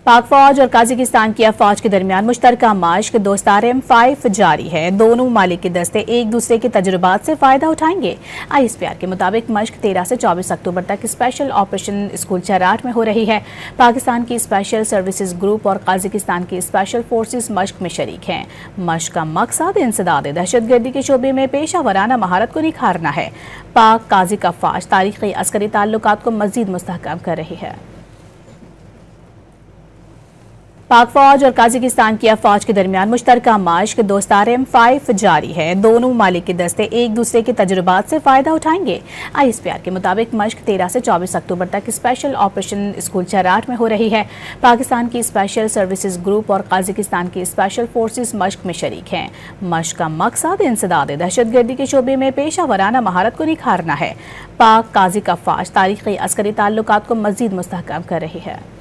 पाक फौज और काजाकिस्तान की अफवाज के दरमियान मुश्तरका मश्क दोस्तार M5 जारी है। दोनों ममालिक के दस्ते एक दूसरे के तजुर्बात से फायदा उठाएंगे। ISPR के मुताबिक मश्क 13 से 24 अक्टूबर तक स्पेशल ऑपरेशन स्कूल चराट में हो रही है। पाकिस्तान की स्पेशल सर्विसेज ग्रुप और काजाकिस्तान की स्पेशल फोर्सेज मश्क में शरीक हैं। मश्क का मकसद इंसदाद दहशतगर्दी के शोबे में पेशा वराना महारत को निखारना है। पाक काजिक अफवाज तारीखी अस्करी ताल्लुकात को मजीद मुस्तहकम कर रही है। पाक फौज और काजाकिस्तान की अफवाज के दरमियान मुश्तरका मश्क दोस्तार M5 जारी है। दोनों ममालिक के दस्ते एक दूसरे के तजुर्बात से फायदा उठाएंगे। ISPR के मुताबिक मश्क 13 से 24 अक्टूबर तक स्पेशल ऑपरेशन स्कूल चराट में हो रही है। पाकिस्तान की स्पेशल सर्विसेज ग्रुप और काजाकिस्तान की स्पेशल फोर्सेज मश्क में शरीक हैं। मश्क का मकसद इंसदाद दहशतगर्दी के शोबे में पेशा वराना महारत को निखारना है। पाक काजिक अफवाज तारीखी अस्करी ताल्लुकात को मजीद मुस्तहकम कर रही है।